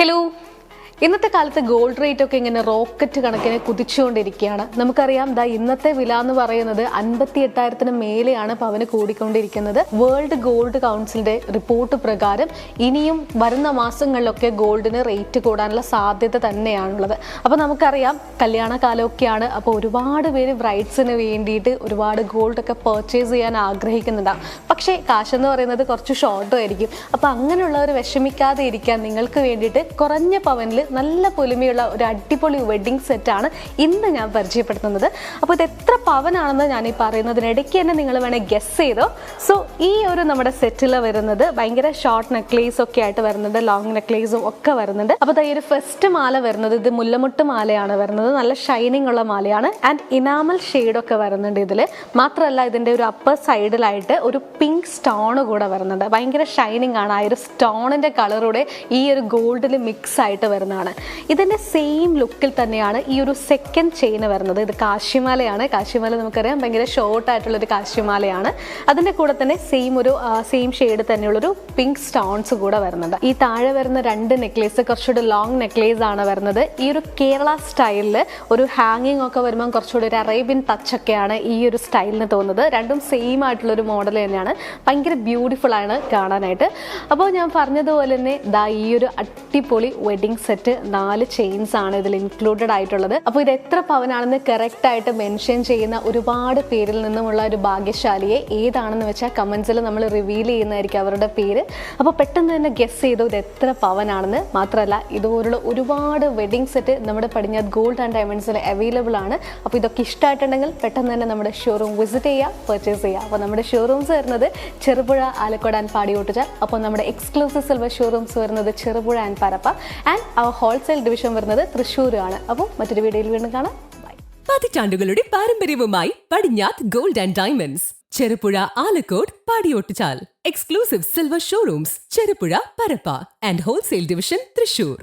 Hello. ഇന്നത്തെ കാലത്ത് gold rate ഒക്കെ ഇങ്ങനെ റോക്കറ്റ് കണക്കിന് കുതിച്ചുകൊണ്ടിരിക്കുകയാണ്. നമുക്കറിയാം ഇന്നത്തെ വില എന്ന് പറയുന്നത് 58,000 മേലെയാണ് പവന് കൂടിക്കൊണ്ടിരിക്കുന്നത്. വേൾഡ് ഗോൾഡ് കൗൺസിലിന്റെ റിപ്പോർട്ട് പ്രകാരം ഇനിയും വരുന്ന മാസങ്ങളിലൊക്കെ ഗോൾഡിന് റേറ്റ് കൂടാനുള്ള സാധ്യത തന്നെയാണുള്ളത്. അപ്പോൾ നമുക്കറിയാം കല്യാണ കാലമൊക്കെയാണ്. അപ്പോൾ ഒരുപാട് പേര് ബ്രൈഡ്സിന് വേണ്ടിയിട്ട് ഒരുപാട് ഗോൾഡ് ഒക്കെ പർച്ചേസ് ചെയ്യാൻ ആഗ്രഹിക്കുന്നുണ്ടാവും. പക്ഷേ കാശെന്ന് പറയുന്നത് കുറച്ച് ഷോർട്ടും ആയിരിക്കും. അപ്പോൾ അങ്ങനെയുള്ളവർ വിഷമിക്കാതെ ഇരിക്കാൻ നിങ്ങൾക്ക് വേണ്ടിയിട്ട് കുറഞ്ഞ പവനിൽ നല്ല പൊലിമയുള്ള ഒരു അടിപൊളി വെഡ്ഡിംഗ് സെറ്റാണ് ഇന്ന് ഞാൻ പരിചയപ്പെടുത്തുന്നത്. അപ്പോൾ ഇത് എത്ര പവനാണെന്ന് ഞാൻ ഈ പറയുന്നതിനിടയ്ക്ക് തന്നെ നിങ്ങൾ വേണേൽ ഗസ് ചെയ്തോ. സോ ഈ ഒരു നമ്മുടെ സെറ്റിൽ വരുന്നത് ഭയങ്കര ഷോർട്ട് നെക്ലേസ് ഒക്കെ ആയിട്ട് വരുന്നുണ്ട്, ലോങ് നെക്ലേസും ഒക്കെ വരുന്നുണ്ട്. അപ്പോൾ ഈ ഒരു ഫസ്റ്റ് മാല വരുന്നത് ഇത് മുല്ലമുട്ട് മാലയാണ് വരുന്നത്. നല്ല ഷൈനിങ് ഉള്ള മാലയാണ് ആൻഡ് ഇനാമൽ ഷെയ്ഡൊക്കെ വരുന്നുണ്ട് ഇതിൽ. മാത്രമല്ല ഇതിൻ്റെ ഒരു അപ്പർ സൈഡിലായിട്ട് ഒരു പിങ്ക് സ്റ്റോൺ കൂടെ വരുന്നുണ്ട്. ഭയങ്കര ഷൈനിങ് ആണ്. ആ ഒരു സ്റ്റോണിൻ്റെ കളറൂടെ ഈ ഒരു ഗോൾഡിൽ മിക്സ് ആയിട്ട് വരുന്നതാണ്. ഇതിൻ്റെ സെയിം ലുക്കിൽ തന്നെയാണ് ഈ ഒരു സെക്കൻഡ് ചെയിൻ വരുന്നത്. ഇത് കാശിമാലയാണ്. കാശിമാല നമുക്കറിയാം ഭയങ്കര ഷോർട്ട് ആയിട്ടുള്ളൊരു കാശിമാലയാണ്. അതിൻ്റെ കൂടെ തന്നെ സെയിം ഷെയ്ഡ് തന്നെയുള്ളൊരു പിങ്ക് സ്റ്റോൺസ് കൂടെ വരുന്നുണ്ട്. ഈ താഴെ വരുന്ന രണ്ട് നെക്ലേസ് കുറച്ചുകൂടി ലോങ് നെക്ലേസ് ആണ് വരുന്നത്. ഈ ഒരു കേരള സ്റ്റൈലിൽ ഒരു ഹാങ്ങിങ് ഒക്കെ വരുമ്പോൾ കുറച്ചുകൂടി ഒരു അറേബ്യൻ ടച്ചൊക്കെയാണ് ഈ ഒരു സ്റ്റൈലിന് തോന്നുന്നത്. രണ്ടും സെയിം ആയിട്ടുള്ളൊരു മോഡൽ തന്നെയാണ്. ഭയങ്കര ബ്യൂട്ടിഫുൾ ആണ് കാണാനായിട്ട്. അപ്പോൾ ഞാൻ പറഞ്ഞതുപോലെ തന്നെ ഈ ഒരു അടിപൊളി വെഡിങ് സെറ്റ് 4 ചെയിൻസ് ആണ് ഇതിൽ ഇൻക്ലൂഡഡ് ആയിട്ടുള്ളത്. അപ്പോൾ ഇത് എത്ര പവനാണെന്ന് കറക്റ്റ് ആയിട്ട് മെൻഷൻ ചെയ്യുന്ന ഒരുപാട് പേരിൽ നിന്നുമുള്ള ഒരു ഭാഗ്യശാലിയെ ഏതാണെന്ന് വെച്ചാൽ കമൻസിൽ നമ്മൾ റിവീൽ ചെയ്യുന്നതായിരിക്കും അവരുടെ പേര്. അപ്പോൾ പെട്ടെന്ന് തന്നെ ഗസ് ചെയ്തു ഇത് എത്ര പവനാണെന്ന്. മാത്രമല്ല ഇതുപോലുള്ള ഒരുപാട് വെഡിങ് സെറ്റ് നമ്മുടെ പടിഞ്ഞാറ് ഗോൾഡ് ആൻഡ് ഡയമണ്ട്സിൽ അവൈലബിൾ ആണ്. അപ്പോൾ ഇതൊക്കെ ഇഷ്ടമായിട്ടുണ്ടെങ്കിൽ പെട്ടെന്ന് തന്നെ നമ്മുടെ ഷോറൂം വിസിറ്റ് ചെയ്യുക, പർച്ചേസ് ചെയ്യുക. അപ്പോൾ നമ്മുടെ ഷോറൂംസ് വരുന്നത് ചെറുപുഴ, ആലക്കോട് ആൻഡ് പാടിയോട്ടുചാൽ. അപ്പോൾ നമ്മുടെ എക്സ്ക്ലൂസീവ് സിൽവർ ഷോറൂംസ് വരുന്നത് Cherupuzha and Parappa and wholesale division വരുന്നത് തൃശ്ശൂരാണ്. അപ്പോൾ മറ്റൊരു വീഡിയോയിൽ വീണ്ടും കാണാം. പതിറ്റാണ്ടുകളുടെ പാരമ്പര്യവുമായി Padinjath gold and diamonds, Cherupuzha, Alakode, Padiyotchal. Exclusive silver showrooms Cherupuzha, Parappa and wholesale division Thrissur.